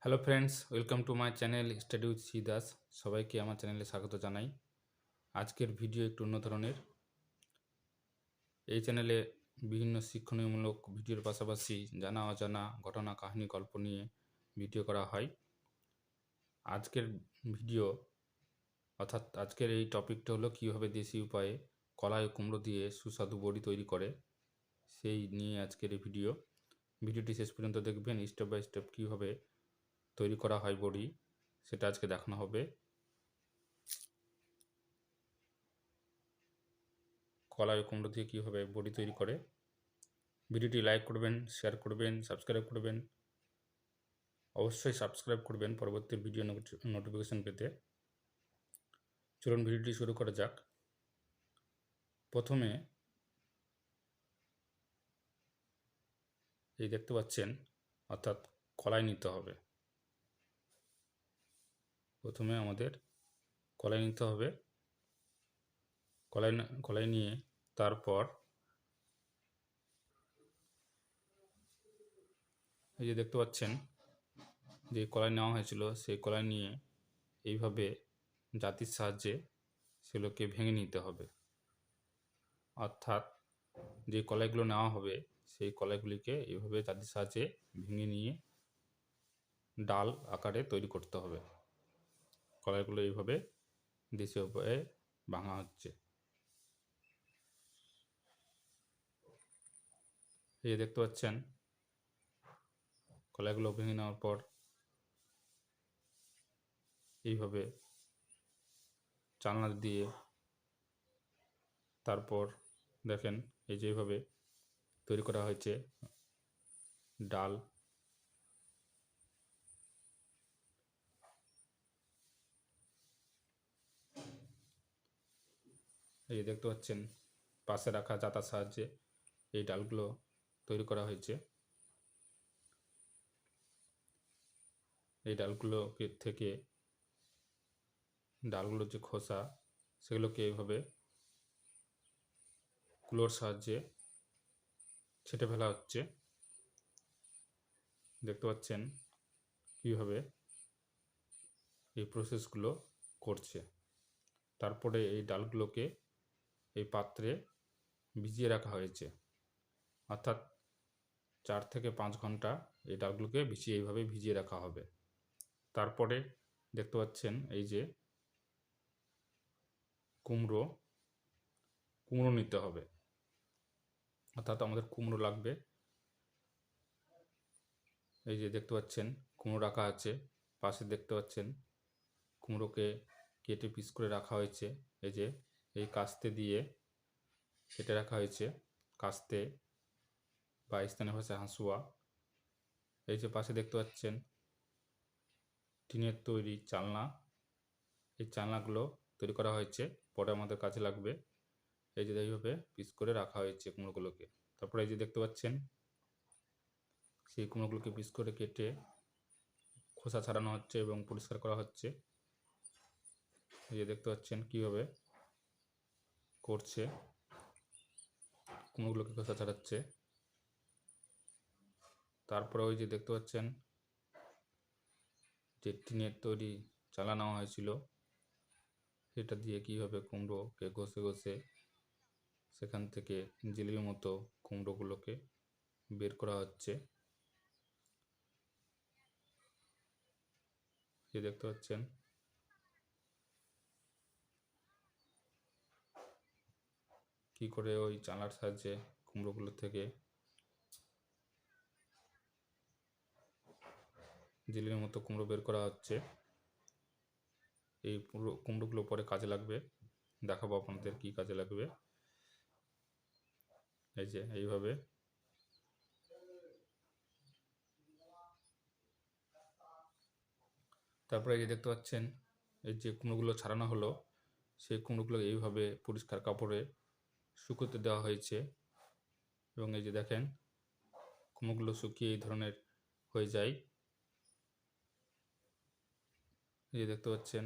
Hello friends, welcome to my channel study with Cdas। সবাইকে আমার চ্যানেলে স্বাগত জানাই। আজকের ভিডিও একটু অন্য ধরনের। এই চ্যানেলে বিভিন্ন শিক্ষণীয়মূলক ভিডিওর পাশাপাশি জানা অজানা ঘটনা, কাহিনী, গল্প নিয়ে ভিডিও করা হয়। আজকের ভিডিও অর্থাৎ আজকের এই টপিকটা হলো কীভাবে দেশি উপায়ে কলাই ও কুমড়ো দিয়ে সুস্বাদু বড়ি তৈরি করে, সেই নিয়ে আজকের এই ভিডিওটি শেষ পর্যন্ত দেখবেন। স্টেপ বাই স্টেপ কীভাবে তৈরি করা হয় বড়ি, সেটা আজকে দেখানো হবে। কলাই ও কুমড়ো দিয়ে কীভাবে বড়ি তৈরি করে। ভিডিওটি লাইক করবেন, শেয়ার করবেন, সাবস্ক্রাইব করবেন। অবশ্যই সাবস্ক্রাইব করবেন পরবর্তী ভিডিও নোটিফিকেশন পেতে। চলুন ভিডিওটি শুরু করা যাক। প্রথমে এই দেখতে পাচ্ছেন, অর্থাৎ কলাই নিতে হবে। প্রথমে আমাদের কলাই নিতে হবে। কলাই নিয়ে তারপর এই যে দেখতে পাচ্ছেন যে কলাই নেওয়া হয়েছিল, সেই কলাই নিয়ে এইভাবে জাতির সাহায্যে সেগুলোকে ভেঙে নিতে হবে। অর্থাৎ যে কলাইগুলো নেওয়া হবে সেই কলাইগুলিকে এইভাবে জাতির সাহায্যে ভেঙে নিয়ে ডাল আকারে তৈরি করতে হবে। কলাইগুলো এইভাবে দেশীয় উপায়ে ভাঙা হচ্ছে। এই দেখতে পাচ্ছেন কলাইগুলো ভেঙে নেওয়ার পর এইভাবে চালনা দিয়ে তারপর দেখেন এই যে এইভাবে তৈরি করা হয়েছে ডাল। এই দেখতে পাচ্ছেন পাশে রাখা জাতার সাহায্যে এই ডালগুলো তৈরি করা হয়েছে। এই ডালগুলোকে থেকে ডালগুলোর যে খোসা সেগুলোকে এইভাবে কুলোর সাহায্যে ছেঁটে ফেলা হচ্ছে। দেখতে পাচ্ছেন কীভাবে এই প্রসেসগুলো করছে। তারপরে এই ডালগুলোকে এই পাত্রে ভিজিয়ে রাখা হয়েছে, অর্থাৎ 4 থেকে 5 ঘন্টা এই ডালগুলোকে এইভাবে ভিজিয়ে রাখা হবে। তারপরে দেখতে পাচ্ছেন এই যে কুমড়ো নিতে হবে, অর্থাৎ আমাদের কুমড়ো লাগবে। এই যে দেখতে পাচ্ছেন কুমড়ো রাখা আছে, পাশে দেখতে পাচ্ছেন কুমড়োকে কেটে পিস করে রাখা হয়েছে। এই যে এই কাস্তে দিয়ে কেটে রাখা হয়েছে, কাস্তে বা স্থানীয় ভাষায় হাঁসুয়া। এই যে পাশে দেখতে পাচ্ছেন টিনের তৈরি চালনা। এই চালনাগুলো তৈরি করা হয়েছে, পরে আমাদের কাজে লাগবে। এই যে এইভাবে পিস করে রাখা হয়েছে কুমড়োগুলোকে। তারপরে এই যে দেখতে পাচ্ছেন সেই কুমড়োগুলোকে পিস করে কেটে খোসা ছাড়ানো হচ্ছে এবং পরিষ্কার করা হচ্ছে। এই যে দেখতে পাচ্ছেন কীভাবে করছে, কুমড়োগুলোকে খোসা ছাড়াচ্ছে। তারপরে ওই যে দেখতে পাচ্ছেন যে টিনের তৈরি চালা নেওয়া হয়েছিল, সেটা দিয়ে কীভাবে কুমড়োকে ঘষে ঘষে সেখান থেকে জিলিপির মতো কুমড়োগুলোকে বের করা হচ্ছে। যে দেখতে পাচ্ছেন কি করে ওই চালার সাহায্যে কুমড়োগুলো থেকে জিলিপির মতো কুমড়ো বের করা হচ্ছে। এই পুরো কুমড়োগুলো পরে কাজে লাগবে, দেখাবো আপনাদের কি কাজে লাগবে। এই যে এইভাবে তারপরে এই যে দেখতে পাচ্ছেন এই যে কুমড়োগুলো ছাড়ানো হলো, সেই কুমড়োগুলো এইভাবে পরিষ্কার কাপড়ে শুকোতে দেওয়া হয়েছে। এবং এই যে দেখেন কুমড়োগুলো শুকিয়ে এই ধরনের হয়ে যায়। এই যে দেখতে পাচ্ছেন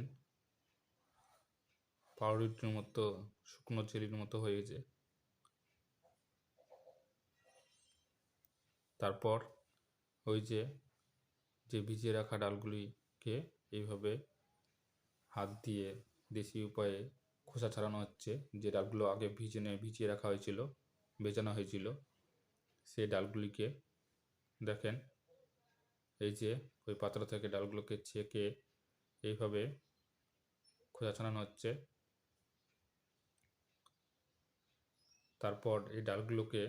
পাউরুটির মতো শুকনো জেলির মতো হয়ে গেছে। তারপর ওই যে যে ভিজিয়ে রাখা ডালগুলিকে এইভাবে হাত দিয়ে দেশি উপায়ে খোসা ছাড়ানো হচ্ছে। যে ডালগুলো আগে ভিজিয়ে রাখা হয়েছিল, ভেজানো হয়েছিল, সেই ডালগুলিকে দেখেন এই যে ওই পাত্র থেকে ডালগুলোকে ছেঁকে এইভাবে খোসা ছাড়ানো হচ্ছে। তারপর এই ডালগুলোকে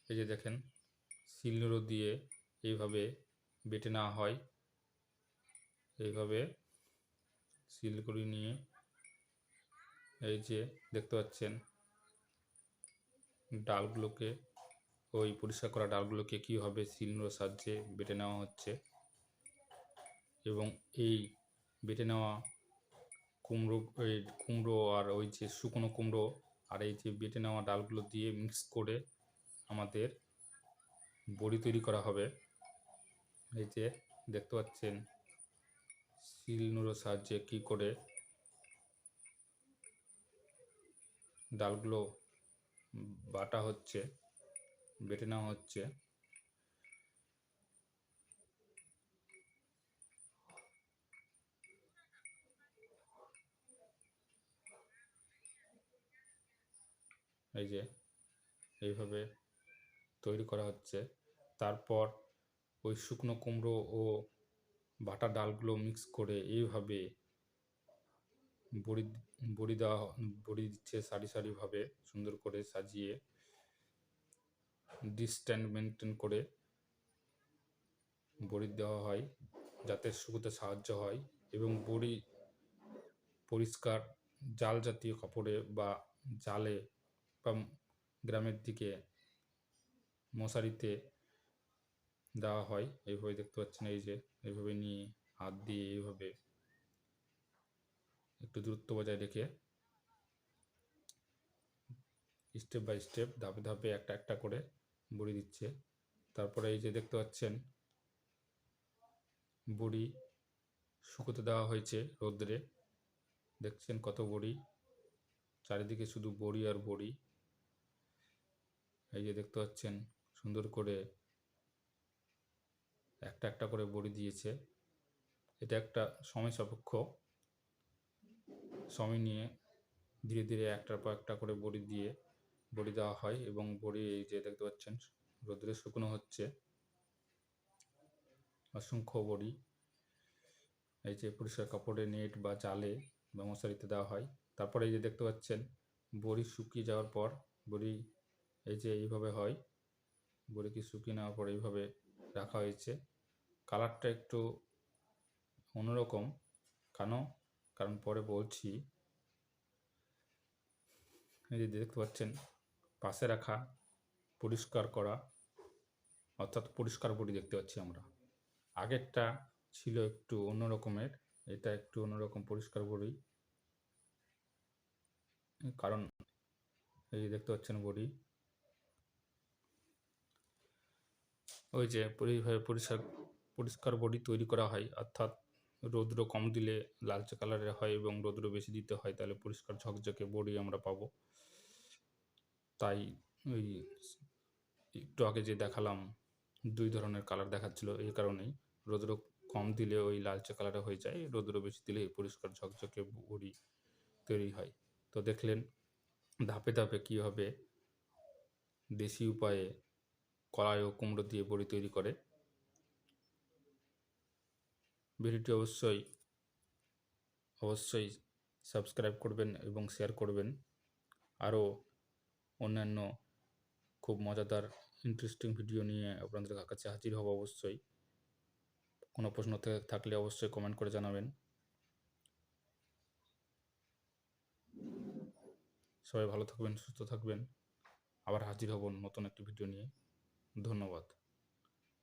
এই যে দেখেন শিলনোড়া দিয়ে এইভাবে বেটে নেওয়া হয়। এইভাবে শিলগুলি নিয়ে এই যে দেখতে পাচ্ছেন ডালগুলোকে, ওই পরিষ্কার করা ডালগুলোকে কীভাবে শিলনোড়ার সাহায্যে বেটে নেওয়া হচ্ছে। এবং এই বেটে নেওয়া কুমড়ো আর ওই যে শুকনো কুমড়ো আর এই যে বেটে নেওয়া ডালগুলো দিয়ে মিক্স করে আমাদের বড়ি তৈরি করা হবে। এই যে দেখতে পাচ্ছেন শিলনোড়ার সাহায্যে কী করে ডালগুলো বাটা হচ্ছে, বেটে নেওয়া হচ্ছে। এই যে এইভাবে তৈরি করা হচ্ছে। তারপর ওই শুকনো কুমড়ো ও বাটা ডালগুলো মিক্স করে এইভাবে বড়ি দিচ্ছে সারি সারিভাবে সুন্দর করে সাজিয়ে ডিস্ট্যান্স মেনটেন করে বড়ি দেওয়া হয় যাতে শুকোতে সাহায্য হয়। এবং বড়ি পরিষ্কার জাল জাতীয় কাপড়ে বা জালে বা গ্রামের দিকে মশারিতে দেওয়া হয়। এইভাবে দেখতে পাচ্ছেন এই যে এইভাবে নিয়ে হাত দিয়ে এইভাবে একটু দূরত্ব বজায় রেখে স্টেপ বাই স্টেপ ধাপে ধাপে একটা একটা করে বড়ি দিচ্ছে। তারপরে এই যে দেখতে পাচ্ছেন বড়ি শুকোতে দেওয়া হয়েছে রোদ্রে। দেখছেন কত বড়ি, চারিদিকে শুধু বড়ি আর বড়ি। এই যে দেখতে পাচ্ছেন সুন্দর করে একটা একটা করে বড়ি দিয়েছে। এটা একটা সময় সাপেক্ষ, সময় নিয়ে ধীরে ধীরে একটার পর একটা করে বড়ি দেওয়া হয়। এবং বড়ি এই যে দেখতে পাচ্ছেন রোদ্রে শুকনো হচ্ছে অসংখ্য বড়ি। এই যে পরিষ্কার কাপড়ে নেট বা জালে বা মশারিতে দেওয়া হয়। তারপরে এই যে দেখতে পাচ্ছেন বড়ি শুকিয়ে যাওয়ার পর বড়ি এই যে এইভাবে হয়। বড়িকে শুকিয়ে নেওয়ার পর এইভাবে রাখা হয়েছে। কালারটা একটু অন্যরকম, কারণ পরে বলছি। এই যে দেখতে পাচ্ছেন পাশে রাখা পরিষ্কার করা, অর্থাৎ পরিষ্কার বড়ি দেখতে পাচ্ছি আমরা। আগেরটা ছিল একটু অন্যরকমের, এটা একটু অন্যরকম পরিষ্কার বড়ি। কারণ এই যে দেখতে পাচ্ছেন বড়ি ওই যে এইভাবে পরিষ্কার বড়ি তৈরি করা হয়। অর্থাৎ রৌদ্র কম দিলে লালচে কালারের হয় এবং রৌদ্র বেশি দিতে হয়, তাহলে পরিষ্কার ঝকঝকে বড়ি আমরা পাবো। তাই ওই একটু আগে যে দেখালাম দুই ধরনের কালার দেখাচ্ছিল, এই কারণেই রৌদ্র কম দিলে ওই লালচে কালারে হয়ে যায়, রৌদ্র বেশি দিলে পরিষ্কার ঝকঝকে বড়ি তৈরি হয়। তো দেখলেন ধাপে ধাপে কীভাবে দেশি উপায়ে কলাই ও কুমড়ো দিয়ে বড়ি তৈরি করে। ভিডিওটি অবশ্যই সাবস্ক্রাইব করবেন এবং শেয়ার করবেন। আরও অন্যান্য খুব মজাদার ইন্টারেস্টিং ভিডিও নিয়ে আপনাদের কাছে হাজির হব অবশ্যই। কোনো প্রশ্ন থাকলে অবশ্যই কমেন্ট করে জানাবেন। সবাই ভালো থাকবেন, সুস্থ থাকবেন। আবার হাজির হব নতুন একটি ভিডিও নিয়ে। ধন্যবাদ।